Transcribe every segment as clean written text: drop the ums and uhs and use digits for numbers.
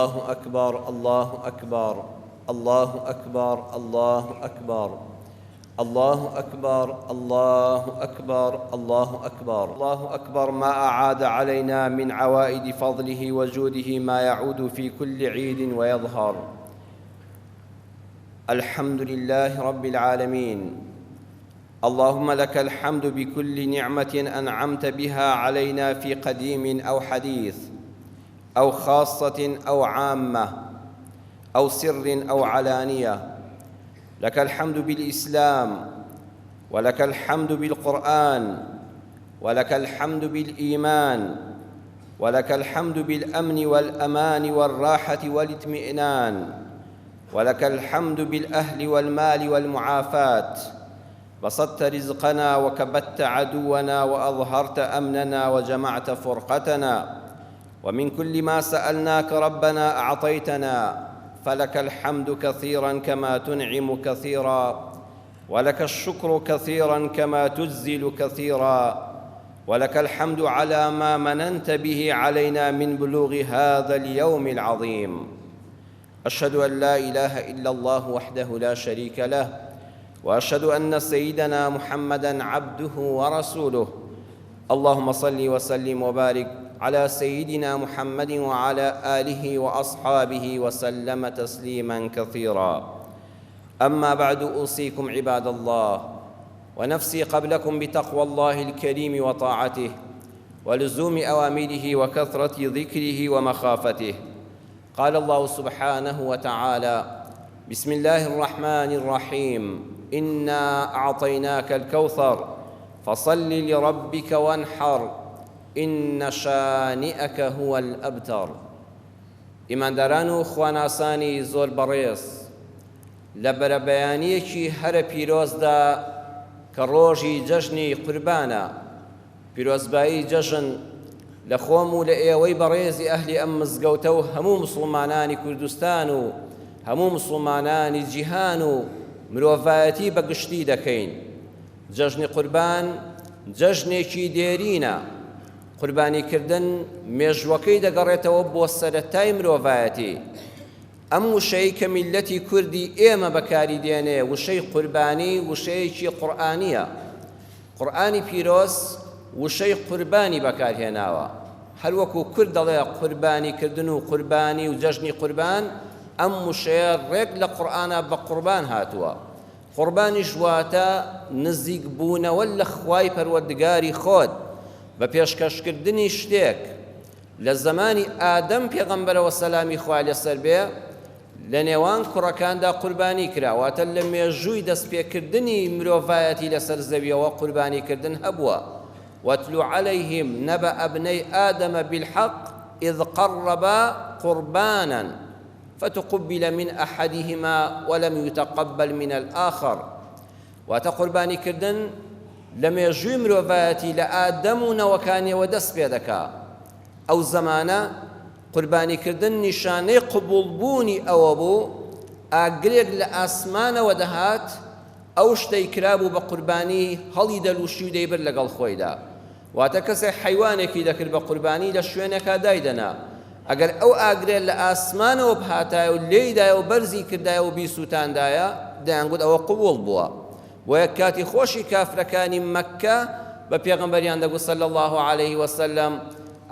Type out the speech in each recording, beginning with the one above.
الله أكبر الله أكبر الله أكبر الله أكبر الله أكبر الله أكبر الله أكبر الله أكبر ما أعاد علينا من عوائد فضله وجوده ما يعود في كل عيد ويظهر. الحمد لله رب العالمين. اللهم لك الحمد بكل نعمة أنعمت بها علينا في قديم أو حديث أو خاصة أو عامة أو سر أو علانية. لك الحمد بالإسلام، ولك الحمد بالقرآن، ولك الحمد بالإيمان، ولك الحمد بالأمن والأمان والراحة والاطمئنان، ولك الحمد بالأهل والمال والمعافاة. بسطت رزقنا وكبت عدونا وأظهرت أمننا وجمعت فرقتنا، ومن كل ما سألناك ربنا أعطيتنا، فلك الحمد كثيرا كما تنعم كثيرا، ولك الشكر كثيرا كما تجزل كثيرا، ولك الحمد على ما مننت به علينا من بلوغ هذا اليوم العظيم. أشهد أن لا إله إلا الله وحده لا شريك له، وأشهد أن سيدنا محمدًا عبده ورسوله. اللهم صل وسلم وبارك على سيدنا محمد وعلى آله وأصحابه وسلم تسليماً كثيراً. أما بعد، أوصيكم عباد الله ونفسي قبلكم بتقوى الله الكريم وطاعته، ولزوم أوامره وكثرة ذكره ومخافته. قال الله سبحانه وتعالى: بسم الله الرحمن الرحيم، إنا أعطيناك الكوثر فصل لربك وانحر إن شانئك هو الأبتر. ئیمانداران و خواناسانی زۆر بەڕێز، لە بەرەبەیانیەکی هەرە پیرۆزدا کە ڕۆژی جەژنی قوربانە، پیرۆزبایی جەژن لە خۆم و لە ئێوەی بەڕێزی ئەهلی ئەم مزگەوتە و هەموو مسڵمانانی کوردستان و هەموو مسڵمانانی جیهان و مرۆڤایەتی بەگشتی دەکەین. جەژنی قوربان جەژنێکی دێرینە. قوربانیکردن مێژوەکەی دەگەڕێتەوە بۆ سەرەتای مرۆڤایەتی. ئەم وشەی کە میلەتی کوردی ئێمە بەکاری دێنێ، وشەی قوربانی، وشەیەکی قورئانیە. قورئانی پیرۆز وشەی قوربانی بەکارهێناوە. هەر وەکو کورد دەڵێ قوربانیکردن و قوربانی و جەژنی قوربان، ئەم وشەیە ڕێک لە قورئانە بە قوربان هاتووە. قوربانیش واتە نزیک بوونەوە لە خوای پەروەردگاری خۆت بە پێشکەشکردنی شتێک. لە زمانی ئادەم پێغەمبەرەوە سەلامی خوای لەسەر بێ، لە نێوان کوڕەکاندا قوربانی کراواتە لە مێژووی دەستپێکردنی مرۆڤایەتی لەسەر زەویەوە قوربانیکردن هەبووە. واتلو عليهم نبأ ابني آدم بالحق إذ قربا قربانا فتقبل من أحدهما ولم يتقبل من الآخر. واتقرباني كردن لم يجوي مرۆڤایەتی لە ئادەم و نەوەکانیەوە دەست پێ دەکا. ئەو زەمانە قوربانیکردن نیشانەی قبوڵبوونی ئەوە بوو ئاگرێک لە ئاسمانەوە دەهات، ئەو شتەی کرابوو بە قوربانی هەڵی دەلووشی و دەیبرد لەگەڵ خۆیدا. واتە کەسێک حەیوانێکی دەکرد بە قوربانی لە شوێنێکا دایدەنا، ئەگەر ئەو ئاگرێت لە ئاسمانەوە بهاتایە و لێیدایە و بەرزی کردایە و بیسووتاندایە، دەیانگوت ئەوە قبوڵ بووە. بۆ یەک کاتی خۆشی کافرەکانی مەککە بە پێغەمبەریان دەگوت صلی الله عليه وسلم: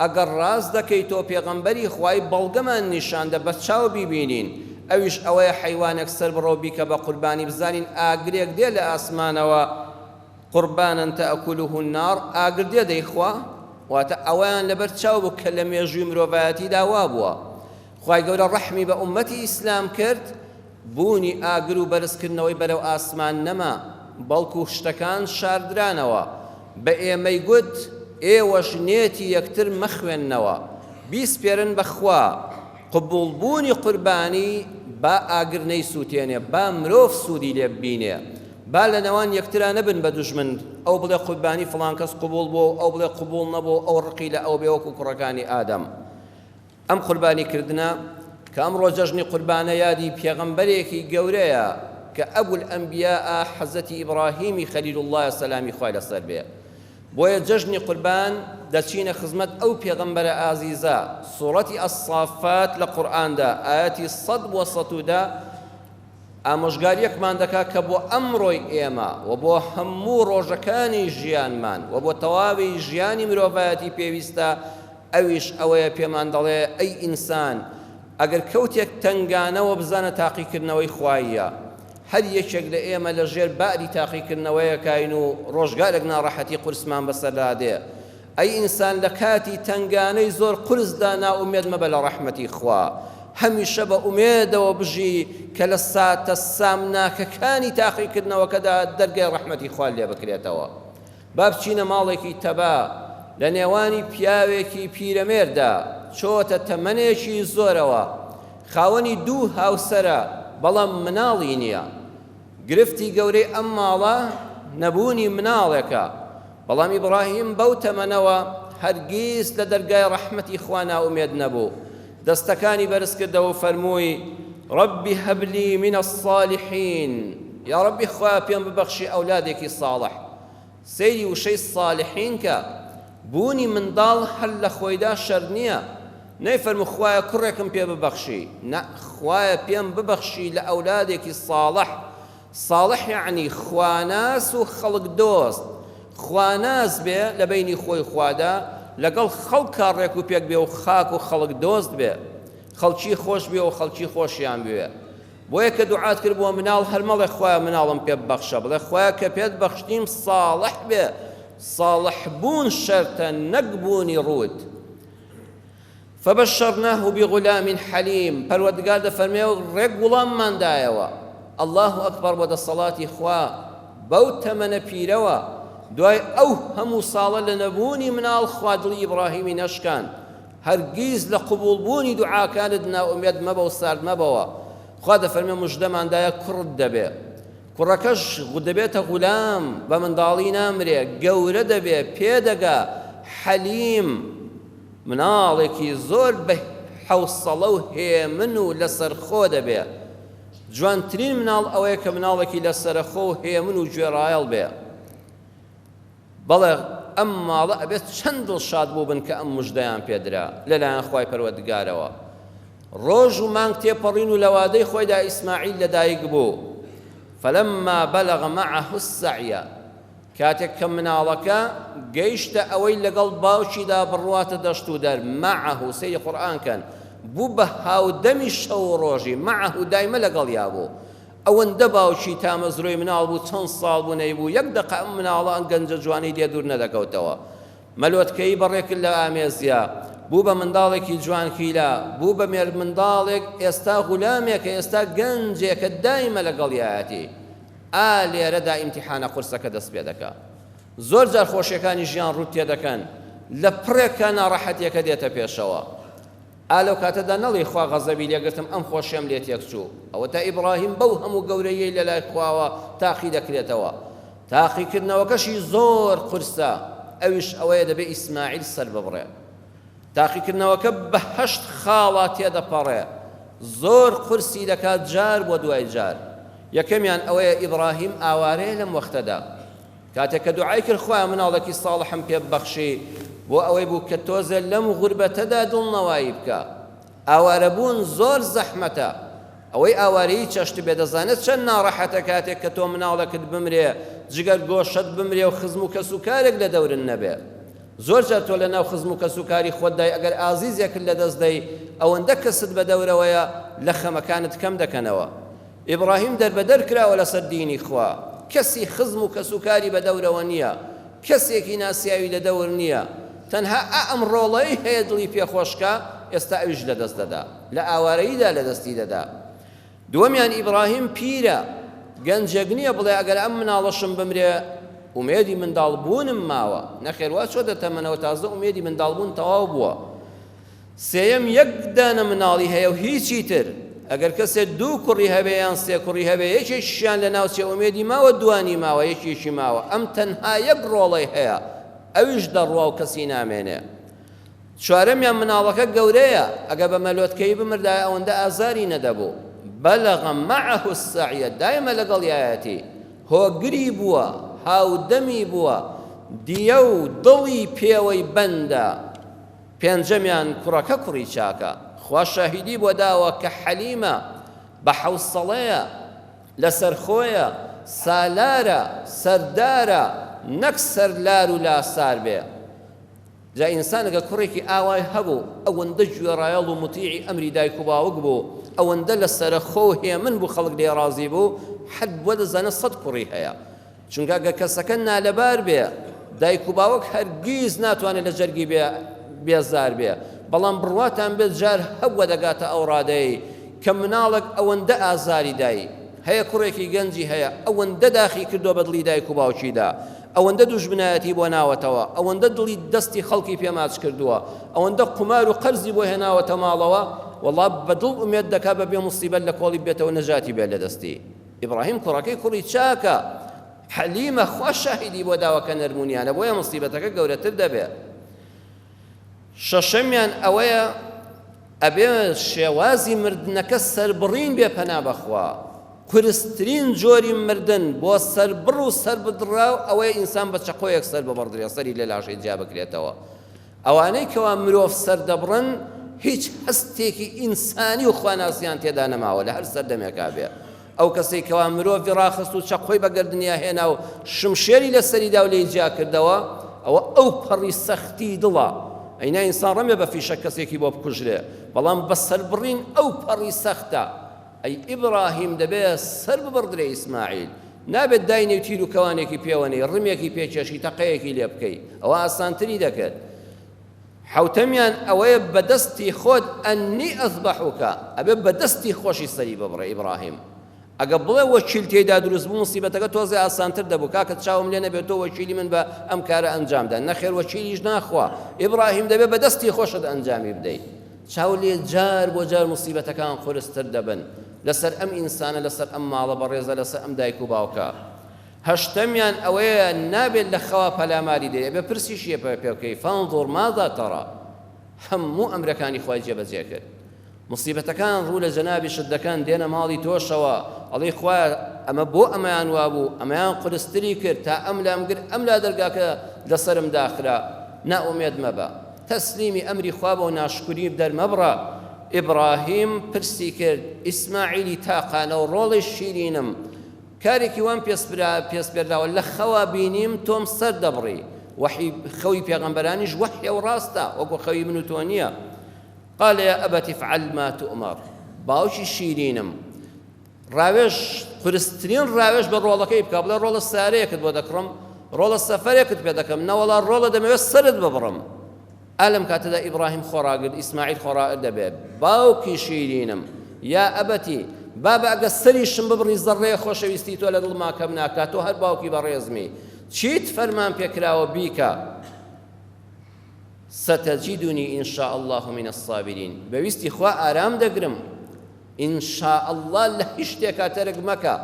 ئەگەر ڕاست دەکەی تۆ پێغەمبەری خوای، بەڵگەمان نیشاندە بە چاو بیبینین، ئەویش ئەوەیە حەیوانێک سەر بڕۆ بیکە بە قوربانی، بزانین ئاگرێک دێ لە ئاسمانەوە، قوربانن تەئکولوه النار، ئاگر دێ دەیخوا. واتە ئەوەیان لەبەر چاو بوو کە لە مێژووی مرۆڤایەتیدا وا بووە. خوای گەورە ڕەحمی بە ئوممەتی ئیسلام کرد، بوونی ئاگر و بەرزکردنەوەی بەرەو ئاسمان نەما، بەڵکو شتەکان شاردرانەوە. بە ئێمەی گوت: ئێوەش نێتی یەکتر مەخوێننەوە، بیسپێرن بەخوا. قبوڵبوونی قوربانی با ئاگر نەیسووتێنێ، با مرۆڤ سوودی لێ ببینێ، با لە نێوان یەکترا نەبن بە دوژمن. ئەو بڵێ قوربانی فڵان کەس قبوڵ بوو، ئەو بڵێ قبوڵ نەبوو، ئەو ڕقی لە ئەو بێ وەکو کوڕەکانی ئادەم. ئەم قوربانیکردنە کە ئەمڕۆ جەژنی قوربانە یادی پێغەمبەرێکی گەورەیە کە ئەبول ئەنبیاء حەزەتی ئیبراهیمی خەلیل الله سەلامی خوای لەسەر بێ. بۆیە جەژنی قوربان دەچینە خزمەت ئەو پێغەمبەرە ئازیزە. سوورەتی ئەسافات لە قورئاندا ئاەتی 100 ئامۆژگاریەکمان دەکات کە بۆ ئەمڕۆی ئێمە و بۆ هەموو ڕۆژەکانی ژیانمان و بۆ تەواوی ژیانی مرۆڤایەتی پێویستە ئەویش ئەوەیە پێمان دەڵێ ئەی ئینسان ئەگەر کەوتێک تنگانەوە بزانە تاقیکردنەوەی خواییە. هەر یەکێک لە ئێمە لە ژێر باری تاقیکردنەوەیە کاین و ڕۆژگارێک ناڕەحەتی قورسمان بەسەردادێ. ئەی ئینسان لە کاتی تنگانەی زۆر قورسدا ناومێد مەبە لە ڕەحمەتی خوا. هەمیشە بە ئومێدەوە بژی کە لە ساتە سامناکەکانی تاقیکردنەوەکەدا دەرگای ڕەحمەتی خوا لێ بکرێتەوە. با بچینە ماڵێکی تەبا لە نێوانی پیاوێکی پیرەمێردا چۆتە تەمەنێکی زۆرەوە، خاوەنی دوو هاوسەرە بەڵام مناڵی نییە. گرفتی گەورەی ئەم ماڵە نەبوونی مناڵێکە، بەڵام ئیبراهیم بەو تەمەنەوە هەرگیز لە دەرگای ڕەحمەتی خوا ناومێد نەبوو. دەستەکانی بەرز کردەوە و فەرمووی ڕەبی هەبلی منە الصالحین، یا ڕەبی خوا پێم ببەخشی ئەولادێکی ساڵح. سەیری وشەی ساڵحین کە بوونی منداڵ هەر لە خۆیدا شەر نییە. نەیفەرموو خوایە کوڕێکم پێ ببەخشی، نە خوایە پێم ببەخشی لە ئەولادێکی ساڵح. ساڵح یعنی خواناس و خەڵک دۆست. خواناس بێ لە بینی خۆی خوادا، لەگەڵ خەڵک کاڕێک و پێک بێ و خاک و خەڵک دۆست بێ، خەڵکی خۆش بێ و خەڵکی خۆشیان بوێ. بۆیە کە دوعات کرد بۆ مناڵ هەرمەڵێ خوایە مناڵم پێ ببەخشە، بڵێ خوایە کە پێت بەخشتیم ساڵح بێ. صالح بوون شەرتە نەک بوونی ڕوود. فبشرناه بغلام حليم، پەروەردگار دەفەرمێ و ڕێک گوڵامماندایەوە. الله ئەکبەر بۆ دەسەڵاتی خوا بەو تەمەنە پیرەوە دوای ئەو هەموو ساڵە لە نەبوونی مناڵ خوا دڵی ئیبراهیمی نەشکان. هەرگیز لە قبوڵبوونی دوعاکانت ناومێد مەبە و سارد مەبەوە. خوا دەفەرمێ موژدەماندایە کوڕت دەبێ، کوڕەکەش دەبێتە غولام، بە منداڵی نامرێ، گەورە دەبێ، پێدەگا، حەلیم، مناڵێکی زۆر بە حەوسەڵە و هێمن و لەسەرخۆ دەبێ. جوانترین مناڵ ئەوەیە کە مناڵێکی لەسەرخۆ و هێمن و گوێڕایەڵ بێ. بەڵێ ئەم ماڵە ئەبێت چەند دڵشاد بوو بن کە ئەم موژدەیان پێدرا لەلایەن خوای پەروەردگارەوە. ڕۆژ و مانگ تێپەڕین و لە وادەی خۆیدا ئیسماعیل لەدایک بوو. فلما بلغ معه السعي، کاتێک کە مناڵەکە گەیشتە ئەوەی لەگەڵ باوکیدا بڕواتە دەشت و دەر. معه سەیری قورئان کەن، بوو بە هاودەمی شەو و ڕۆژی. معه دایمە لەگەڵیا بوو. ئەوەندە باوکی تامەزرۆی مناڵ بوو، چەند ساڵ بوو نەیبوو، یەک دەقە ئەم مناڵە ئەم گەنجە جوانی لێ دوور نەدەکەوتەوە. مەلۆتکەی بەڕێکرد لە ئامێزیا، بوو بە منداڵێکی جوانکیلا، بوو بە مێر منداڵێک ئێستا غولامێکە، ئێستا گەنجێکە دایمە لەگەڵیایەتی. لێرەدا ئیمتیحانە قورسەکە دەست پێ دەکا. زۆر جار خۆشیەکانی ژیان ڕوو تێدەکەن، لە پڕێکە ناڕەحەتیەکە دێتە پێشەوە. لەو کاتەدا نەڵێ خوا غەزەبی لێگرتم ئەم خۆشیەم لێ تێک چوو. ئەوە تا ئیبراهیم بەو هەموو گەورەیەی لە لای خواوە تاقی دەکرێتەوە. تاقیکردنەوەکەشی زۆر قورسە، ئەویش ئەوەیە دەبێ ئیسماعیل سەر ببڕێ. تاقیکردنەوەکە بە 8 خاڵا تێدەپەڕێ، زۆر قورسی دەکات جار بۆ دوای جار. یەکەمیان ئەوەیە ئیبراهیم ئاوارەیە لەم وەختەدا، کاتێک کە دوعای کرد خوایە مناڵێکی ساڵحم پێ ببەخشی، بۆ ئەوەی بوو کە تۆزە لەم غوربەتەدا دڵنەوایی بکە. ئاوارەبوون زۆر زەحمەتە. ئەوەی ئاوارەیی چەشت بێ دەزانێت چەند ناڕەحەتە کاتێک کە تۆ مناڵەکەت بمرێ، جگەر گۆشت بمرێ و خزم و کەسوکارێک لە دەورن نەبێ. زۆر جار تۆ لە ناو خزم و کەسوکاری خۆتدای ئەگەر ئازیزێکت لە دەست دەی، ئەوەندە کەست بە دەورەوەیە لە خەمەکانت کەم دەکەنەوە. ئیبراهیم دەربەدەر کراوە لەسەر دینی خوا. کەسی خزم و کەسوکاری بە دەورەوە نییە، کەسێکی ناسیاوی لە دەور نییە. تەنها ئەم ڕۆڵەی هەیە دڵی پێخۆشکە، ئێستا ئەویش لە دەست دەدا، لە ئاوارەییدا لە دەستی دەدا. دووەمیان ئیبراهیم پیرە، گەنجێک نییە بڵێ ئەگەر ئەم مناڵەشم بمرێ ئومێدی منداڵبوونم ماوە. نەخێر وا چۆ دەتەمەنەوە، تازە ئومێدی منداڵبوون تەواو بووە. سێیەم یەک دانە مناڵی هەیە و هیچی تر. ئەگەر کەسێ 2 کوڕی هەبێ یان 3 کوڕی هەبێ، یەکێکیشیان لە ناوچێ ئومێدی ماوە، دوانی ماوە، یەکێکی ماوە. ئەم تەنها یەک ڕۆڵەی هەیە، ئەویش دەڕوا و کەسی نامێنێ. چوارەمیان مناڵەکە گەورەیە، ئەگە بە مەلۆتکەی بمردایە ئەوەندە ئازاری نەدەبوو. بەلەغ معه السعی، دایمە لەگەڵیایەتی، هۆگری بووە، هاودەمی بووە، دیە و دڵی پێوەی بەندە. پێنجەمیان کوڕەکە کوڕی چاکە، خوا شاهیدی بۆ داوە کە حەلیمە، بە حەوسەڵەیە، لەسەر خۆیە، سالارە، سەردارە، نەک سەرلار و لاسار بێ. جا ئینسان ئەگە کوڕێکی ئاوای هەبوو، ئەوەندە گوێڕایەڵ و مطیعی ئەمری دایک و باوک بوو، ئەوەندە لەسەرە خۆ هێمن بوو خەڵک لێ ڕازی بوو، حەد بۆ دەزانە 100 کوڕی هەیە. چونکە ئەگە کەسەکە نالەبار بێ، دایک و باوک هەرگیز ناتوانێت لە جەرگی بێزار بێ. بەڵام بڕواتان بێت جار هەبووە دەگاتە ئەو ڕادەی کە مناڵک ئەوەندە ئازاری دایی، هەیە کوڕێکی گەنجی هەیە ئەوەندە داخی کردو بە دڵی دایک و باوکیدا، ئەوەندە دوژمنایەتی بۆ ناوەتەوە، ئەوەندە دڵی دەستی خەڵکی پێماچ کردووە، ئەوەندە قومار و قەرزی بۆ هێناوەتە ماڵەوە، وەڵا بەدڵ ئومێد دەکا بە بێ موسیبەت لە کۆڵی بێتەوە نەجاتی بێت لە دەستی. ئیبراهیم کوڕەکەی کوڕی چاکە، حەلیمە، خوا شاهیدی بۆ داوەکە نەرمونیانە، بۆیە موسیبەتەکە گەورەتر دەبێت. شەشەمیان ئەوەیە ئەبێ شێوازی مردنەکە سەربڕین بێ پەنا بەخوا. کورستترین جۆری مردن بۆ سەربڕ و سەربدراو ئەوەیە ئینسان بە چەقۆیەک سەر ببڕدرێ، سەری لە لاشەی جیا بکرێتەوە. ئەوانەی کەوا مرۆڤ سەردەبڕن هیچ هەستێکی ئینسانی و خواناسیان تێدا نەماوە لە هەر سەردەمێکا بێ. ئەو کەسێک کەوا مرۆڤی ڕاخست و چەقۆی بە گەردنیا هێنا و شمشێری لە سەریدا و لێی جیا کردەوە، ئەو پەڕی سەختی دڵە. ئەینا ئینسان ڕەمێ بە فیشە کەسێکی بۆ بکوژرێ، بەڵام بە سەربڕین ئەو پەڕی سەختە. ئەی ئیبراهیم دەبێت سەر ببڕدرێ ئیسماعیل، نابێت داینێ و تیر و کەوانێکی پێوەنەی ڕمێکی پێچێشی تەقەیەکی لێ بکەی، ئەوە ئاسانتری دەکرد. حوتەمیان ئەوەیە بەدەستی خۆت ئەنی ئەذبەحوکە، ئەبێ بەدەستی خۆشی سەری ببڕێ ئیبراهیم. ئەگە بڵێ وەکیل تێیدا دروست بوو موسیبەتەکە تۆزێ ئاسانتر دەبوو، کاکە چاوم لێ نەبێت تۆ وەکیلی من بە ئەم کارە ئەنجامدا، نەخێر وەکیلیش ناخوا. ئیبراهیم دەبێت بەدەستی خۆشت ئەنجامی بدەیت. چاو لێ جار بۆ جار موسیبەتەکان خورستر دەبن لەسەر ئەم ئینسانە، لەسەر ئەم ماڵە بەڕێزە، لەسەر ئەم دایک و باوکە. هەشتەمیان ئەوەیە نابێت لە خەوا پەلاماری دێ، ئەبێ پرسیشیە پێ بکەی، فانظر ماذا ترى، هەموو ئەمرەکانی خۆی جێبەجێ کرد. موسیبەتەکان ڕوو لە جەنابی شدەکان دێنە ماڵی تۆشەوە، ئەڵێ خوایە ئەمە بۆ ئەمەیان وابوو، ئەمەیان قورستری کرد تا ئەم لام گر، ئەم لا دەرگاکە لەسرم داخرا، نائومێد مەبە، تەسلیمی ئەمری خوا بە و ناشکوری دەرمەبڕە. ئیبراهیم پرسی کرد ئیسماعیلی تاقانە و ڕۆڵی شیرینم، کارێکی وان پێسپێرداوە لە خەوا بینیم تۆم سەر دەبڕی، وحی خەوی پێغەمبەرانیش وحیە و ڕاستە، وەکو خەوی من و تۆ نییە. قال يا أبت افعل ما تؤمر، باوشی شیرینم، ڕاوێژ قورستترین ڕاوێژ بە ڕۆڵەکەی بکە، بڵێ ڕۆڵە سارەیەکت بۆ دەکڕم، ڕۆڵە سەفەرێکت پێ دەکەم، نەوەڵا ڕۆڵە دەمەوێت سەرت ببڕم. ئالم کاتەدا ئیبراهیم خۆراگرت، ئیسماعیل خۆراگرت دەبێت، باوکی شیرینم، یا ئەبەتی، بابە ئەگە سەریشم ببڕی زەڕێ خۆشەویستی تۆ لە دڵما کەم ناکات، تۆ هەر باوکی بەڕێزمی، چیت فەرمان پێکراوە بیکە؟ ستجدني إن شاء الله من الصابرين، بويستي خوا آرام دقرم إن شاء الله لهشتك ترق مكة.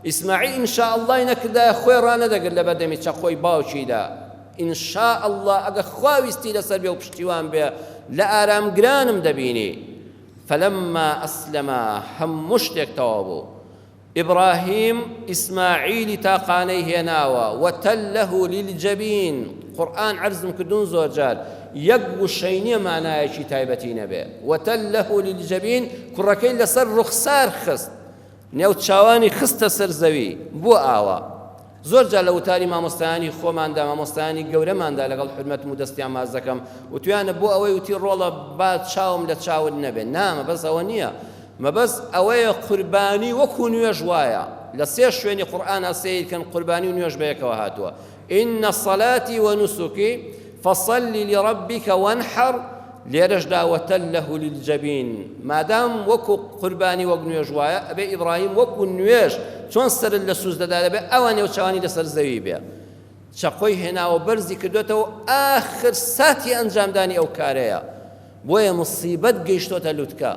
إسماعيل إن شاء الله نكدا خوي رانا دقر لبدمي تشخوي باوشي دا، إن شاء الله أقا خوا ويستي لسر بيو بشتوان بيا لآرام قرانم دبيني. فلما أسلم هم مشتك توابو إبراهيم إسماعيل تاقانيه ناوى وتله للجبين. قرآن عرزم كدون زوجال يقو الشينية معناه شي تايبتين به، وتله للجبين كركين لسر رخسار خست، نيو تشاواني خست سر زوي بو آوا. زۆر جا لە وتاری مامۆستایانی خۆماندا، مامۆستایانی گەورەماندا لەگەڵ حرمەت و دەستیان مازەکەم وتویانە بۆ ئەوەی وتی ڕۆڵە با چاوم لە چاوت نەبێت، نامە بەس ئەوە نییە، مەبەس ئەوەیە قوربانی وەکو نوێژ وایە. لە سێ شوێنی قورئان سەیرکەن قوربانی و نوێژ بەیەکەوە هاتووە. إن صلاتي ونسكي فصل لربك وانحر، لێرەشدا وتله للجبين، مادام وەکو قوربانی وەک نوێژ وایە ئەبێ ئیبراهیم وەکو نوێژ چۆن سەر لە سوز دەدا دەبێ ئەوانێ و چاوانی لەسەر زەوی بێ، چەقۆی هێناوە بەرزی کردوێتەوە ئاخر ساتی ئەنجامدانی ئەو کارەیە. بۆیە موسیبەت گەیشتۆتە لوتکە،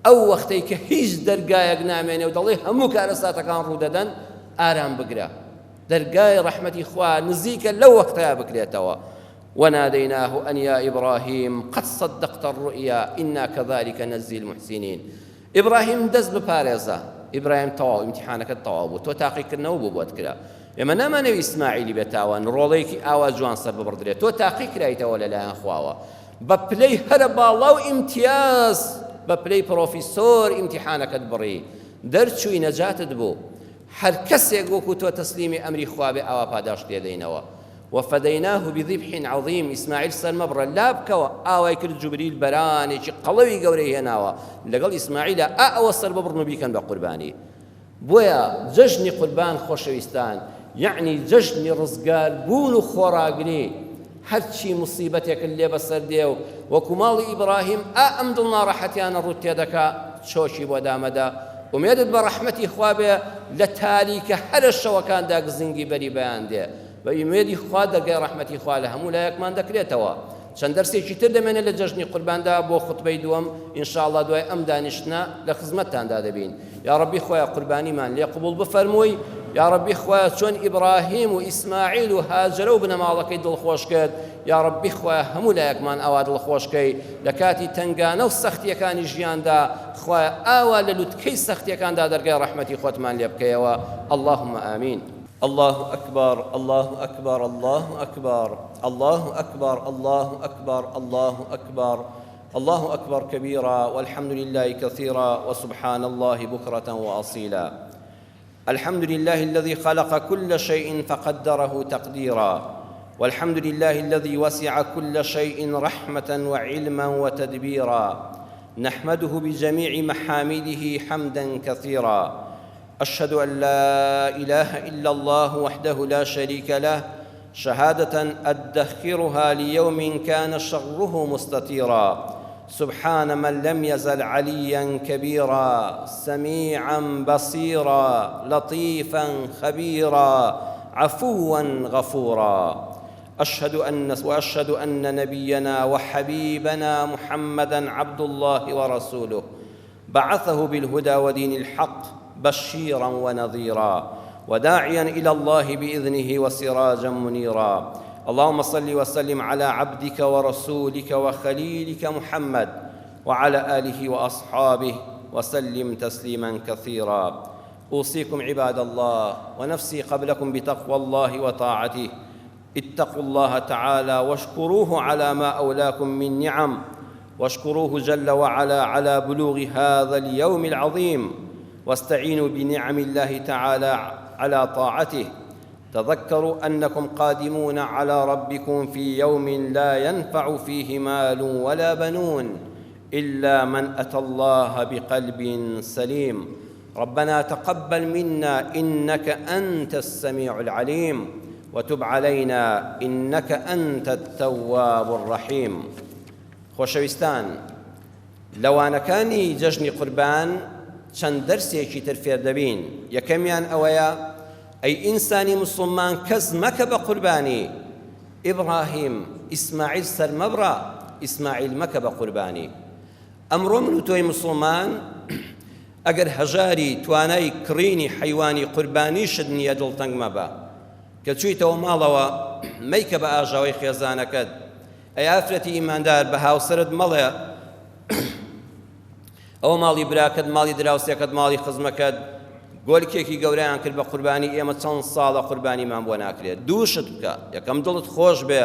ئەو وەختەی کە هیچ دەرگایەک نامێنێ و دەڵێ هەموو کارە ساتەکان ڕوودەدەن، ئارام بگرە، دەرگای ڕەحمەتی خوا نزیکە لەو وەختەیە بکرێتەوە. وناديناه أن يا إبراهيم قد صدقت الرؤيا إنا كذلك نجزي المحسنين. إبراهيم دز ببارزة، إبراهيم تواو امتحانك التواو تو تاقي كنا وبوت كلا، ئێمە نامانەوێت ئیسماعیلی بێتاوان ڕۆڵەیەکی ئاوا جوان سەر ببڕدرێت تۆ تاقی کرایتەوە لەلایەن خواوە بە پلەی هەرە باڵا و ئیمتیاز بە پلەی پرۆفیسۆر ئیمتیحانەکەت بڕی دەرچووی نەجاتت بوو هەر کەسێک وەکو تۆ تەسلیمی ئەمری خوا بێ ئاوا پاداش لێدەینەوە وفديناه بذبح عظيم إسماعيل سلمى بڕە لا بکەوە ئاوای کرد جوبریل بەرانێکی قەڵەوی گەورەی هێناوە لەگەڵ ئیسماعیلە ئەوە سەر ببڕن و بیکەن بە قوربانی بۆیە جەژنی قوربان خۆشەویستان یعنی جەژنی ڕزگار بوون و خۆراگری هەرچی مصیبەتێکت لێ بەسەر دێ و وەکو ماڵی ئیبراهیم ئەم دڵ ناڕەحەتیانە ڕوت تێدەکا چۆشی بۆ دامەدا ومێدت بە ڕەحمەتی خوا بێ لە تاریکە هەرە شەوەکاندا گزنگی بەری بەیان دێ بە ئیمێدی خوا دەرگای ڕەحمەتی خوا لە هەموو لایەکمان دەکرێتەوە چەند دەرسێکی تر دەمێنێت لە جەژنی قورباندا بۆ خوتبەی دووەم ئینشاءڵڵا دوای ئەم دانیشتنە لە خزمەتتاندا دەبین یا ڕەبی خۆیان قوربانیمان لێ قبوڵ بفەرمووی یا ڕەبی خۆیان چۆن ئیبراهیم و ئیسماعیل و هاجرە و بنەماڵەکەی دڵخۆش کرد یا ڕەبی خۆیان هەموو لایەکمان ئاوا دڵخۆشکەی لە کاتی تەنگانە و سەختیەکانی ژیاندا خۆیان ئاوا لە لوتکەی سەختیەکاندا دەرگای ڕەحمەتی خۆتمان لێ بکەیەوە اللهم آمین الله أكبر الله أكبر الله أكبر الله أكبر الله أكبر الله أكبر الله أكبر كبيرا والحمد لله كثيرا وسبحان الله بكرة وأصيلا الحمد لله الذي خلق كل شيء فقدره تقديرا والحمد لله الذي وسع كل شيء رحمة وعلما وتدبيرا نحمده بجميع محامده حمدا كثيرا أشهد أن لا إله إلا الله وحده لا شريك له شهادة أدخرها ليوم كان شره مستطيرا سبحان من لم يزل عليا كبيرا سميعا بصيرا لطيفا خبيرا عفوا غفورا وأشهد أن نبينا وحبيبنا محمدا عبد الله ورسوله بعثه بالهدى ودين الحق بشيرا ونذيرا وداعيا إلى الله بإذنه وسراجا منيرا اللهم صل وسلم على عبدك ورسولك وخليلك محمد وعلى آله وأصحابه وسلم تسليما كثيرا أوصيكم عباد الله ونفسي قبلكم بتقوى الله وطاعته اتقوا الله تعالى واشكروه على ما أولاكم من نعم واشكروه جل وعلا على بلوغ هذا اليوم العظيم واستعينوا بنعم الله تعالى على طاعته تذكروا أنكم قادمون على ربكم في يوم لا ينفع فيه مال ولا بنون إلا من أتى الله بقلب سليم ربنا تقبل منا إنك أنت السميع العليم وتب علينا إنك أنت التواب الرحيم خۆشەویستان لەوانەکانی جەژنی قوربان چەند دەرسێکی تر فێر دەبین یەکەمیان ئەوەیە ئەی ئینسانی موسڵمان کەس مەکە بە قوربانی ئیبراهیم ئیسماعیل سەرمەبڕە ئیسماعیل مەکە بە قوربانی ئەمڕۆ من و تۆی موسڵمان ئەگەر هەژاری توانای کڕینی حەیوانی قوربانیشت نییە دڵتەنگ مەبە کە چوویتەوە ماڵەوە مەیکە بە ئاژاوی خێزانەکەت ئەی ئافرەتی ئیماندار بە هاوسەرت مەڵێ ئەوە ماڵی براکەت ماڵی دراوسێکەت ماڵی خزمەکەت گۆلکێکی گەورەیان کرد بە قوربانی ئێمە چەند ساڵە قوربانیمان بۆ ناکرێت دووشت بکە یەکەم دڵت خۆش بێ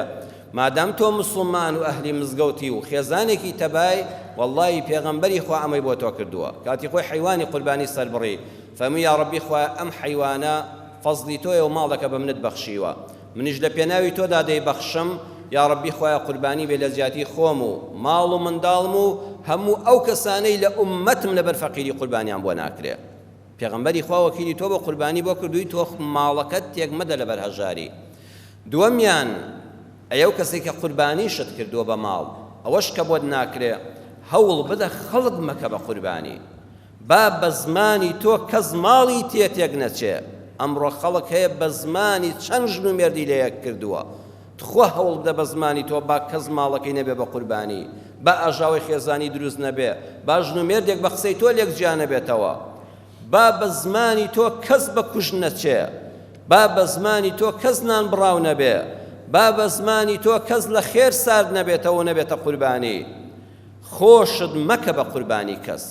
مادام تۆ موسڵمان و ئەهلی مزگەوتی و خێزانێکی تەبای وەڵڵی پێغەمبەری خوا ئەمەی بۆ تۆ کردووە کاتی خۆی حەیوانی قوربانی سەربڕی فەرمووی یا ڕەبی خوا ئەم حەیوانە فەزلی تۆیە و ماڵەکە بە منت بەخشیوە منیش لە پێناوی تۆدا دەیبەخشم یا ڕەبی خوایە قوربانی بێ لە زیاتی خۆم و ماڵ و منداڵم و هەموو ئەو کەسانەی لە ئوممەتم لەبەر فەقیری قوربانیان بۆ ناکرێ پێغەمبەری خوا وەکیلی تۆ بۆ قوربانی بۆ کردووی تۆ ماڵەکەت تێک مەدە لەبەر هەژاری دووەمیان ئەو کەسێک کە قوربانیشت کردووە بە ماڵ ئەوەش کە بۆت ناکرێ هەوڵ بدە خەڵک مەکە بە قوربانی با بە زمانی تۆ کەس ماڵی تێک نەچێ ئەمڕۆ خەڵک هەیە بە زمانی چەند ژن و مێردی لە یەک کردووە تخوا هەوڵ بدە بە زمانی تۆ با کەس ماڵەکەی نەبێ بە قوربانی با ئاژاوی خێزانی دروست نەبێ با ژن و مێردێک بە قسەی تۆ لێک جیا نەبێتەوە با بە زمانی تۆ کەس بە کوژ نەچێ با بە زمانی تۆ کەس نان بڕاو نەبێ با بە زمانی تۆ کەس لە خێر سارد نەبێتەوە نەبێتە قوربانی خۆشت مەکە بە قوربانی کەس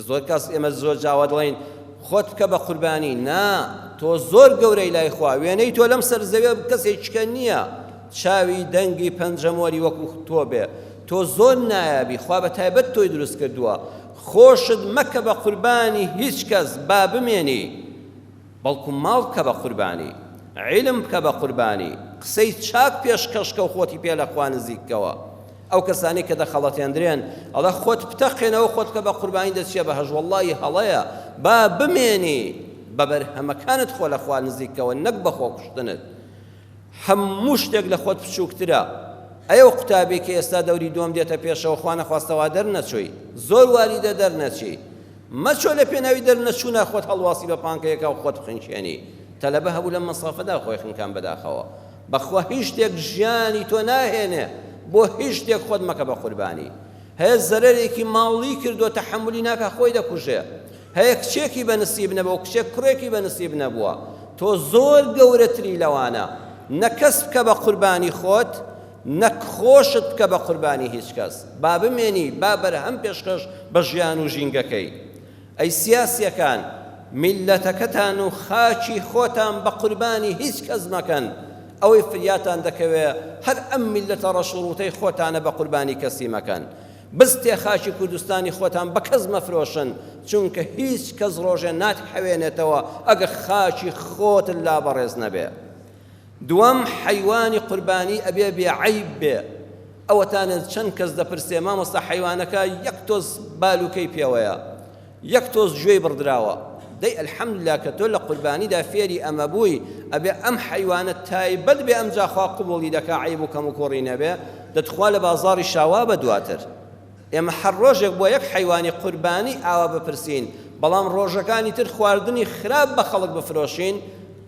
زۆر کەس ئێمە زۆر جاوە دڵێن خۆت بکە بە قوربانی. نا، تۆ زۆر گەورەی لای خوا، وێنەی تۆ لەم سەر زەوێ کەسێکیکە نییە چاوی دەنگی پەنجەمۆری وەکو تۆ بێ. تۆ زۆر نایابی، خوا بە تایبەت تۆی دروست کردووە. خۆشت مەکە بە قوربانی هیچ کەس با بمێنی، بەڵکو ماڵ بکە بە قوربانی، عیلم بکە بە قوربانی، قسەی چاک پێشکەشکە و خۆتی پێ لە خوا نزیکەوە. ئەو کەسانی کە دەخەڵەتێنرێن ئەڵە خۆت بتەقێنەوە خۆت بکە بە قوربانی دەچێ بە هەژ وەڵڵی هەڵەیە با بمێنی بە بەرهەمەکانت خۆ لە خوا نزیکەوە، نەک بە خۆ کوشتنت. هەموو شتێک لە خۆت بچووکترە. ئەو قوتابێکی ئێستا دەوری دووەم دێتە پێشەوە خوا نەخواستەوە دەرنەچۆی، زۆر واریدە دەرنەچی، مەچۆ لە پێناوی دەرنەچوونە خۆت هەڵواسی بە پانکەیەکە و خۆت بخنچێنی. تەلەبە هەبوو لە مەسافەدا خۆی خنکان بەداخەوە. بەخوا هیچ شتێک ژیانی تۆ ناهێنێ، بۆ هیچ شتێک خۆت مەکە بە قوربانی. هەیە زەرەرێکی ماڵی کردووە تەحەمولی ناکە خۆی دەکوژێ، هەیە کچێکی بەنسیب نەبووە، کچێک کوڕێکی بەنسیب نەبووە، تۆ زۆر گەورەتری لەوانە. نەکەس بکە بە قوربانی خۆت، نەک خۆشت بکە بە قوربانی هیچ کەس. با بمێنی، با بەرهەم پێشکەش بە ژیان و ژینگەکەی. ئەی سیاسیەکان، میلەتەکەتان و خاچی خۆتان بە قوربانی هیچ کەس مەکەن. ئەوەی فریاتان دەکەوێ هەر ئەم میلەتە ڕەشوڕوتەی خۆتانە بە قوربانی کەسی مەکەن. بستێ خاچی کوردستانی خۆتان بە کەس مەفرۆشن، چونکە هیچ کەس ڕۆژێ ناتحەوێنێتەوە ئەگە خاچی خۆت لا بەڕێز نەبێ. دووەم، حەیوانی قوربانی ئەبێ بێعەیب بێ. ئەوەتانە چەند کەس دەپرسێ مامۆستا حەیوانەکە یەک تۆز بالوکەی پێوەیە، یەک تۆز گوێی بڕدراوە. دەی ئەلحەمدوللا کە تۆ لە قوربانیدا فێری ئەمە بووی، ئەبێ ئەم حەیوانە تایبەت بێ ئەمجا خوا قبوڵی دەکا عەیب و کەم و کوڕی نەبێ، دەتخوا لە بازاڕی شاوا بە دواتر. ئێمە هەر ڕۆژێک بۆ یەک حەیوانی قوربانی ئاوا بپرسین، بەڵام ڕۆژەکانی تر خواردنی خراپ بە خەڵک بفرۆشین،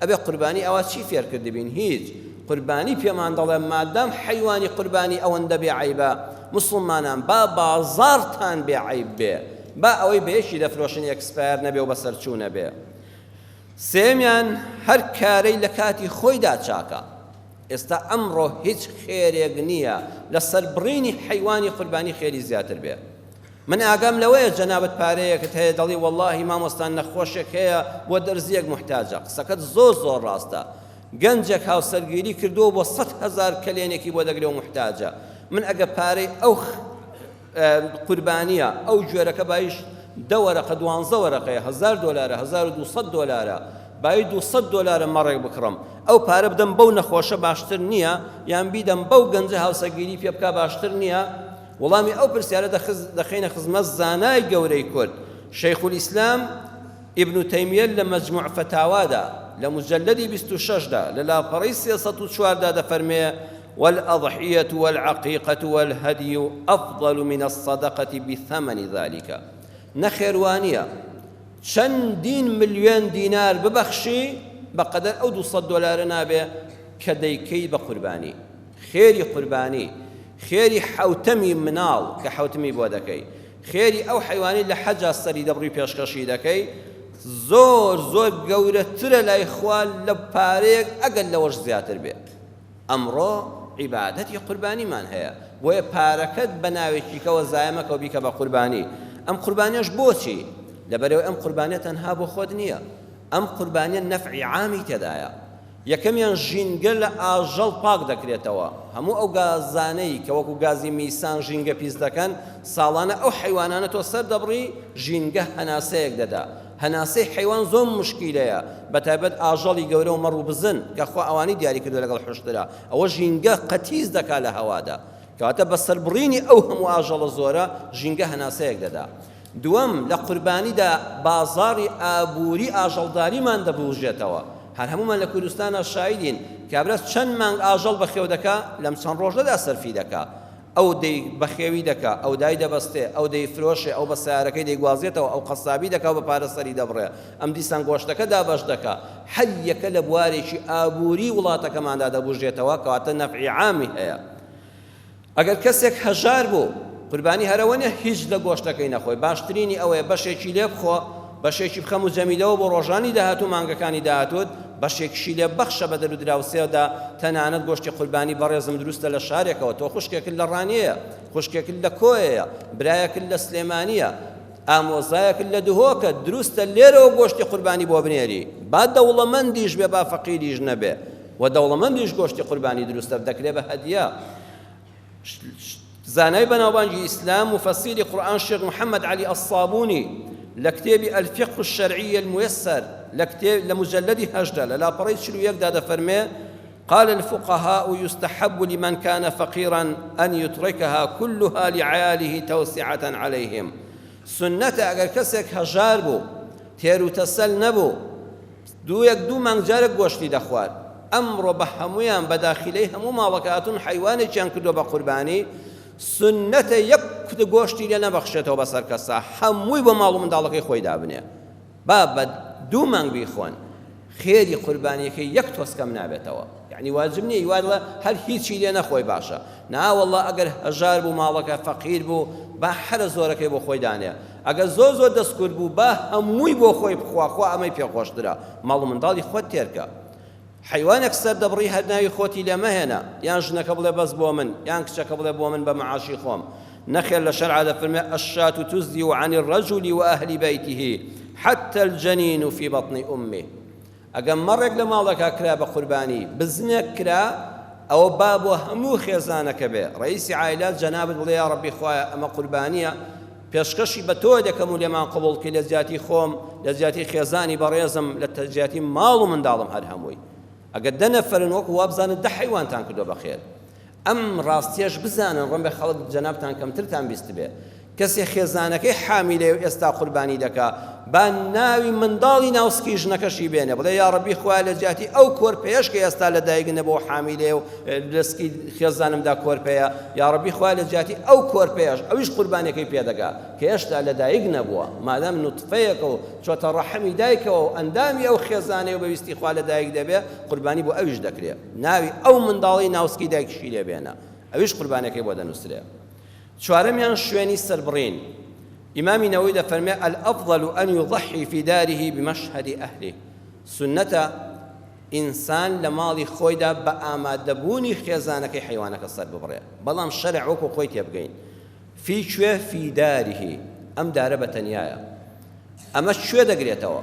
ئەبێ قوربانی ئەوە چی فێر کردبین؟ هیچ. قوربانی پێمان دەڵێ مادام حەیوانی قوربانی ئەوەندە بێعەیبە، موسڵمانان با بازارتان بێعەیب بێ، با ئەوەی بەیەکی دەفرۆشن ئێکسپایر نەبێ و بەسەرچوو نەبێ. سێمیان، هەر کارەی لە کاتی خۆیدا چاکە. ئێستا ئەمڕۆ هیچ خێرێک نییە لەسەر بڕینی حەیوانی قوربانی خێری زیاتر بێ. من ئاگام لەوەیە جەنابەت پارەیەکت هەیە دەڵی وەڵڵاهی مامۆستان نەخۆشێک هەیە بۆ دەرزیەک محتاجە. قسەکەت زۆر زۆر ڕاستە. گەنجێک هاوسەرگیری کردووە بۆ 100,000 کلێنێکی بۆ دەگرێ و محتاجە. من ئەگە پارەی ئەو قوربانیە ئەو جۆرەکە بایش 10 وەرەقە 12 وەرەقەیە $1000 $1200 بای $200 مەڕێک بکڕم، ئەو پارە بدەم بەو نەخۆشە باشتر نییە یان بیدەم بەو گەنجە هاوسەرگیری پێ بکە باشتر نییە؟ وەڵامی ئەو پرسیارە دەخینە خزمەت زانای گەورەی کورد شەیخ الئیسلام ئیبن تەیمیە لە مەجموع فتاوادا لە مجلدی 26دا لە لاپەڕەی 304دا دەفەرمێ والأضحية والعقيقة والهدي أفضل من الصدقة بثمن ذلك. نخيروانية چەندین ملیۆن دینار ببەخشی بەقەدەر ئەو $200 نابێ کە دەیکەی بە قوربانی. خێری قوربانی، خێری حوتەمی مناڵ کە حوتمی بۆ دەکەی، خێری ئەو حیوانی لە حەجا سەری دەبڕی پێشکەشی دەکەی، زۆر زۆر گەورەترە لای خوا لە پارەیەک ئەگەر لەوەش زیاتر بێ. ئەمڕۆ عیبادەتی قوربانیمان هەیە، بۆیە پارەکەت بە ناوێکی کەوە زایەمەکە و بیکە بە قوربانی. ئەم قوربانیەش بۆچی؟ لەبەرەوەی ئەم قوربانیە تەنها بۆ خۆت نییە، ئەم قوربانیە نەفعی عامی تێدایە. یەکەمیان ژینگە لە ئاژەڵ پاک دەکرێتەوە. هەموو ئەو گازانەی کە وەکو گازی میسان ژینگە پیس دەکەن، ساڵانە ئەو حیوانانە تۆ سەر دەبڕی ژینگە هەناسەیەک دەدا. هەناسەی حیوان زۆر مشکیلەیە، بەتایبەت ئاژەڵی گەورە و مەڕ و بزن کە خوا ئەوانی دیاری کردو لەگەڵ حوشترا، ئەوە ژینگە قەتیز دەکا لە هەوادا، کەواتە بەسەر بڕینی ئەو هەموو ئاژەڵە زۆرە ژینگە هەناسەیەک دەدا. دووەم، لە قوربانیدا بازاڕی ئابووری ئاژەڵداریمان دەبوژێتەوە. هەر هەمومان لە کوردستانە شایدین کابرا چەند مانگ ئاژەڵ بەخێو دەکا لەم چەند ڕۆژەدا سەرفی دەکا، ئەو دەی بەخێوی دەکا، ئەو دای دەبەستێ، ئەو دەی فرۆشێ، ئەو بە سیارەکەی دەیگوازێتەوە، ئەو قەسابی دەکا بە پارە سەری دەبڕێ، ئەم دیسان گۆشتەکە دابەش دەکا. هەر یەکە لە بوارێکی ئابووری وڵاتەکەماندا دەبوژێتەوە، کەواتە نەفعی عامی هەیە. ئەگەر کەسێک هەژار بوو قوربانی هەرەوە نیە هیچ لە گۆشتەکەی نەخۆی، باشترینی ئەوەیە بەشێکی لێ بخۆ، بەشێکی بخەم و جەمیدەوە بۆ ڕۆژانی داهاتوو مانگەکانی داهاتوت، بەشێکشی لێ بەخشە بە دەرو دراوسێدا تەنانەت گۆشتی قوربانی بەڕێزم دروستە لە شارێکەوە، تۆ خوشکێکت لە ڕانیەیە، خوشکێکت لە کۆیەیە، برایەکت لە سلێمانیە، ئامۆزایەک لە دهۆکە دروستە لێرەوە گۆشتی قوربانی بۆ بنێری با دەوڵەمەندیش بێ با فەقیریش نەبێ و دەوڵەمەندیش گۆشتی قوربانی دروستە دەکرێ بە هەدیە. زانای بەناوبانگی ئیسلام مفەسیری قورئان شێخ محەممەد عەلی ئەسسابوونی لە کتێبی الفقه الشرعي الميسر لمجلد هەژدە لە لاپەڕەی 41دا دەفەرمێ قال الفقهاء يستحب لمن كان فقيرا أن يتركها كلها لعياله توسعة عليهم. سنة أجر كسك هجار بو تيرو تسل نبو دوو مانگ جارێک گۆشتی دەخوارد ئەمڕۆ بە هەمویان بەداخلەی هەموو ماڵەکەهاتون حیوانێکیان کردو بە قوربانی سنەتە یەک گۆشتی لێ نەبەخشێتەوە بەسەر کەسا هەمووی بۆ ماڵ و منداڵەکەی خۆی دابنێ با بە دوو مانگ بیخۆن خێری قوربانیەکەی یەک تۆسکەم نابێتەوە یعنی واجب نییە وادڵە هەر هیچی لێ نەخۆی باشە ناوەڵڵا ئەگەر هەژار بوو ماڵەکە فەقیر بوو با هەرە زۆرەکەی بۆ خۆی دانێ ئەگەر زۆر دەستکورد بوو با هەمووی بۆ خۆی بخوا ئەمەی پێخۆشترە ماڵ و منداڵی خۆت تێرکە حیوانێک سەر دەبڕی هەر ناوی خۆتی لێ مەهێنە یان ژنەکە بڵێ بەس بۆ من یان کچەکە بڵێ بۆ من بە مەعاشی خۆم نەخێر لە شەرعا دەفەرمێ الشاة تزدي عن الرجل وأهل بيته حتى الجنين في بطن أمه. ئەگەر مەڕێک لە ماڵەکە کرا بە قوربانی بزنێک کرا ئەوە با بۆ هەموو خێزانەکە بێ ڕئیسی عائلات جەنابەت بڵێ یا ڕەبی خوایە ئەمە قوربانیە پێشکەشی بە تۆ دەکەم و لێمان قبوڵ کە لە زیاتی خۆم لە زیاتی خێزانی بەڕێزم لە زیاتی ماڵ و منداڵم هەر هەمووی ئەگەر دە نەفەرن وەکو وا بزانن دە حیوانتان کردو بەخێر ئەم ڕاستیەش بزانن ڕۆم بێ خەڵک جەنابتان کەمترتان بیست بێ کەسێ خێزانەکەی حامیلێ و ئێستا قوربانی دەکا با ناوی منداڵی ناوسکی ژنەکەشی بێنێ بڵێ یا ڕەبی خوایە لە جیاتی ئەو کۆرپەیەش کە ئێستا لە دایک نەبوو حامیلێ و دەستکی خێزانمدا کۆرپەیە یا ڕەبی خوایە لە جیاتی ئەو کۆرپەیەش ئەویش قوربانیەکەی پێدەگا کە هێشتا لە دایک نەبووە مادام نوتفەیەکە و چۆتە ڕەحمی دایکەوە و ئەندامی ئەو خێزانەی و بەویستی خوا لە دایک دەبێ قوربانی بۆ ئەویش دەکرێت ناوی ئەو منداڵی ناوسکی دایکشی لێ بێنە ئەویش قوربانیەکەی بۆ دەنووسرێ. چوارەمیان شوێنی سەربڕین ئیمامی نەوەوی دەفەرمێ الأفضل أن يضحي في داره بمشهد أهله. سنەتە ئینسان لە ماڵی خۆیدا بە ئامادەبوونی خێزانەکەی حیوانەکە سەر ببڕێ بەڵام شەرع وەکو خۆی تێبگەین فی کوێ فی داریه ئەم دارە بەتەنیایە ئەمە کوێ دەگرێتەوە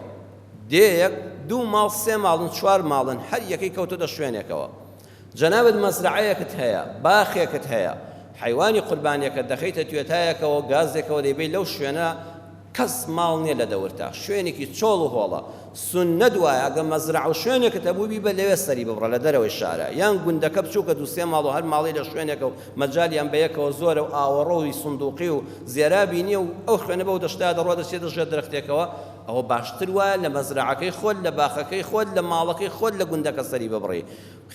دێیەک دوو ماڵ سێ ماڵن چوار ماڵن هەر یەکەی کەوتۆتە شوێنێکەوە جەنابەت مەزرعەیەکت هەیە باخێکت هەیە حیوانی قوربانیەکە دەخەیتە توێتایەکەوە گازێکەوە دەیبێت لەو شوێنە کەس ماڵ نییە لە دەورتا شوێنێکی چۆڵ و هۆڵە سنە دوایە ئەگە مەزرع و شوێنێکە هەبوو بی بە لەوێ سەری ببڕە لە دەرەوەی شارە یان گوندەکە بچووکە دو سێ ماڵ و هەر ماڵی لە شوێنێکە و مەجالیان بە یەکەوە زۆرە و ئاوەڕۆی سندوقی و زێرابی نییە و ئەو خوێنە بەو دەشتا دەڕۆ دەچێت دەژێت درەختێکەوە ئەوە باشتر وایە لە مەزرعەکەی خۆت لە باخەکەی خۆت لە ماڵەکەی خۆت لە گوندەکە سەری ببڕی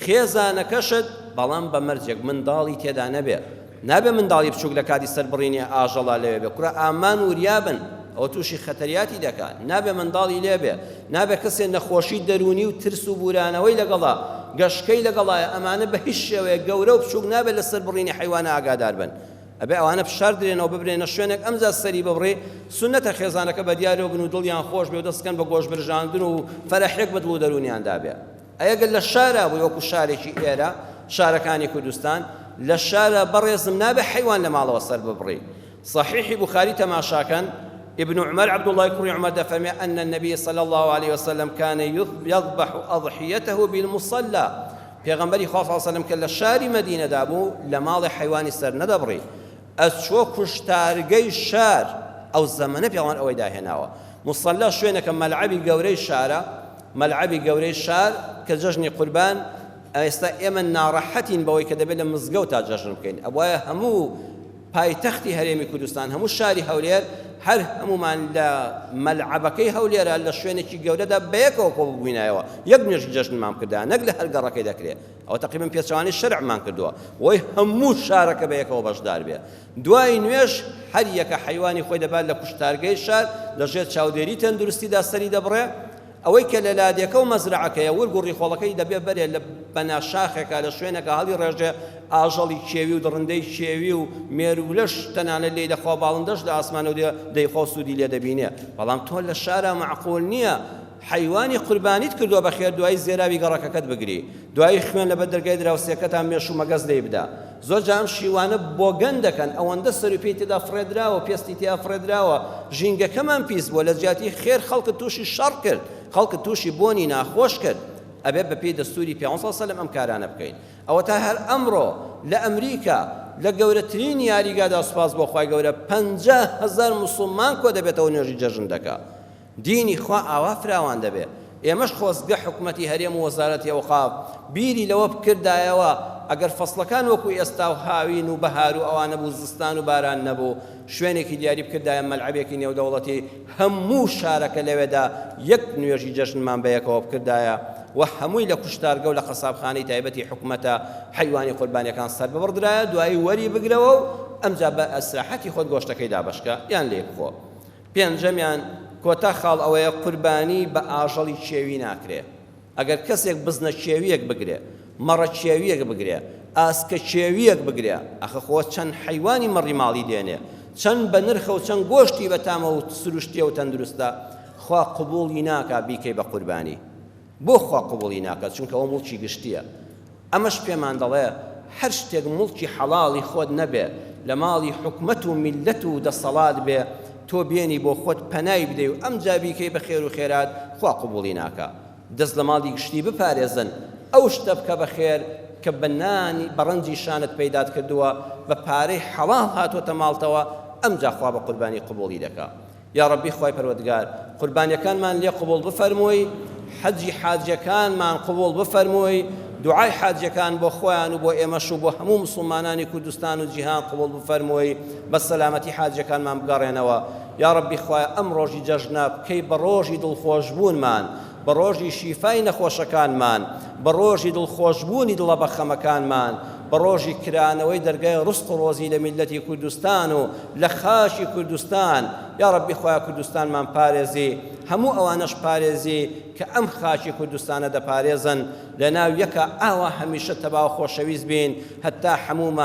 خێزانەکەشت بەڵام بە مەرجێک منداڵی تێدا نەبێت نابێ منداڵی بچووک لە کاتی سەربڕینی ئاژەڵا لەوێ بێ کوڕە ئامان وریابن ئەو تووشی خەتەریاتی دەکات نابێ منداڵی لێ بێ نابێ کەسێ نەخۆشی دەرونی و ترس و بورانەوەی لەگەڵا گەشکەی لەگەڵایە ئەمانە بە هیچ شێوەیە گەورە و بچووک نابێت لە سەربڕینی حیوانە ئاگادار بن ئەبێ ئەوانە پشار درێنەوە ببرێنە شوێنێک ئەمجا سەری ببڕێ سنەتە خێزانەکە بە دیارەوە بن و دڵیان خۆش بێ و دەستکەن بە گۆشت برژاندن و فەرەحێک بە دڵ و دەرونیاندا بێ ئەگەر لە شارە بووی وەکو شارێکی ئێرە شارەکانی کوردستان لە شارە بەڕێزم نابێ حیوان لە ماڵەوە سەر ببڕی صحیحی بخاری تەماشاکەن ابن عمر عبد الله كري عمر دفرمي أن النبي صلى الله عليه وسلم كان يذبح أضحيته بالمصلى پیغمبری خدا صلی الله علیه و سلم که لشاری مدینه دابو لمال حیوانی سر ندبری از شو کشتارگی شار او زمانه پیغمبر اوی داهناوه مصلى شوینه که ملعبی گوری شاره ملعبی گوری شار که جشن قربان استا ایمن ناراحتین بوی که دبل مزگو تا جشن بکن ابوای همو پایتختی هەرێمی کوردستان هەموو شاری هەولێر هەر هەمومان لە مەلعەبەکەی هەولێرە لە شوێنێکی گەورەدا بەیەکەوە کۆ ببووینایەوە یەک نوێژی جەژنمان کردا نەک لە هەر گەڕەکەی دەکرێت ئەوە تەقریباً پێچەوانی شەرعمان کردووە وەی هەموو شارەکە بەیەکەوە بەشدار بێ دوای نوێژ هەر یەکە حیوانی خۆی دەبات لە کوشتارگەی شار لەژێر چاودێری تەندروستیدا سەری دەبڕێ ئەوەی کە لە لادێکە و مەزرعەکەیە وەرگوڕی خۆڵەکەی دەبێ بەرێ لە بەناشاخێکە لە شوێنێکە هەڵی ڕێژێ ئاژەڵی کێوی و دڕندەی کێوی و مێرولەش تەنانەت لێی دەخوا باڵندەش لە ئاسمانە دەیخۆ سوودی لێ دەبینێ بەڵام تۆ لە شارە معقول نییە حیوانی قوربانیت کردووە بەخێر دوای زێراوی گەڕەکەکەت بگری دوای خوێن لەبەر دەرگای دراوسێکەتان مێش و مەگەز لێی بدا زۆر جام شیوانە بۆ گەن دەکەن ئەوەندە سەرپێی تێدا فرێدراوە پێستی تیا فرێدراوە ژینگەکەمان پیس بووە لە جیاتی خێر خەڵکە تووشی شەڕ کرد خەڵکە تووشی بۆنی ناخۆش کرد ئەبێ بەپێی دەستوری پێغەمبەر صلی الله علیه و سلم ئەم کارانە بکەین ئەوە تا هەر ئەمڕۆ لە ئەمریکا لە گەورەترین یاریگادا سوپاس بۆ خوای گەورە 50,000 موسڵمان کۆ دەبێتەوە نوێژی جەژن دەکا دینی خوا ئاوا فراوان دەبێت ئێمەش خۆزگە حکومەتی هەرێم و وەزارەتی ئەوقاف بیری لەوە بکردایەوە ئەگەر فەسڵەکان وەکو ئێستا و هاوین و بەهار و ئەوانە بوو زستان و باران نەبوو شوێنێکی دیاری بکردایە مەلعەبێکی نێودەوڵەتی هەموو شارەکە لەوێدا یەک نوێژی جەژنمان بەیەکەوە بکردایە و هەمووی لە کوشتارگە و لە قەسابخانەی تایبەتی حکومەتە حیوانی قوربانیەکان سەر ببڕدرایە دوایی وەری بگرەوە و ئەمجا بە ئەسراحەتی خۆت گۆشتەکەی دابەشکە یان لێ بخۆ پێنجەمیان کۆتا خاڵ ئەوەیە قوربانی بە ئاژەڵی چێوی ناکرێ ئەگەر کەسێک بزنە چێویەک بگرێ مەڕە چێویەک بگرێ ئاسکە چێویەک بگرێ ئەخە خۆ چەند حیوانی مەڕی ماڵی دێنێ چەند بە نرخە و چەند گۆشتی بەتامە و سروشتیە و تەندروستە خوا قبوڵی ناکا بیکەی بە قوربانی بۆ خوا قبوڵی ناکات چونکە ئەوە مڵکی گشتیە ئەمەش پێمان دەڵێ هەر شتێک مڵکی حەڵاڵی خۆت نەبێ لە ماڵی حکومەت و میلەت و دەسەڵات بێ تۆ بێنی بۆ خۆت پەنای بدەی و ئەم جابیکەی بە خێر و خێرات خوا قبوڵی ناکا دەست لە ماڵی گشتی بپارێزن ئەو شتە بکە بە خێر کە بەنانی بەڕەنجی شانت پەیدات کردووە بە پارەی حەڵاڵ هاتوۆتە ماڵتەوە ئەمجا خوا بە قوربانی قبوڵی دەکا یا ڕەبی خوای پەروەردگار قوربانیەکانمان لێ قبوڵ بفەرمووی حەجی حاجەکانمان قبوڵ بفەرمووی دوعای حاجەکان بۆ خۆیان و بۆ ئێمەش و بۆ هەموو مسلمانانی کوردستان و جیهان قبوڵ بفەرمووی بە سەلامەتی حاجەکانمان بگەڕێنەوە یا ڕەبی خوای ئەم ڕۆژی جەژنە بکەی بە ڕۆژی دڵخۆشبوونمان بە ڕۆژی شیفای نەخۆشەکانمان بە ڕۆژی دڵخۆشبوونی دڵە بەخەمەکانمان بە ڕۆژی کرانەوەی دەرگای ڕزق و ڕۆزی لە میلەتی کوردستان و لە خاشی کوردستان یا ڕەبی خوای کوردستانمان پارێزی هەموو ئەوانەش پارێزی کە ئەم خاچی کوردستانە دەپارێزن لە ناو یەکە ئاوا هەمیشە تەباو خۆشەویست بین هەتا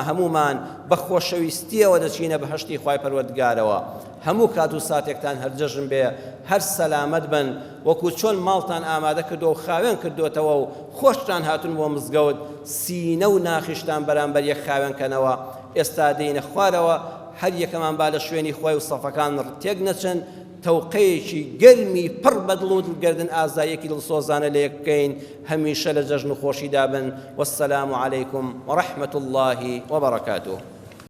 هەمومان بە خۆشەویستیەوە دەچینە بەهەشتی خوای پەروەردگارەوە هەموو کات و ساتێکتان هەرجەژن بێ هەر سەلامەت بن وەکو چۆن ماڵتان ئامادە کردو و خاوێن کردوتەوە و خۆشتان هاتون بۆ مزگەوت سینە و ناخیشتان بەرامبەر یەک خاوێنکەنەوە ئێستا دەینە خوارەوە هەر یەکەمان با لە شوێنی خۆی و سەفەکان تێک نەچن تەوقەیەکی گەرمی پڕ بەدڵ و دڵگەردن ئازایەکی دڵسۆزانە لە یەک بکەین هەمیشە لە جەژن و خۆشی دابن وەسسەلام عەلەیکم وەڕەحمەت الله وبەڕەکاتوه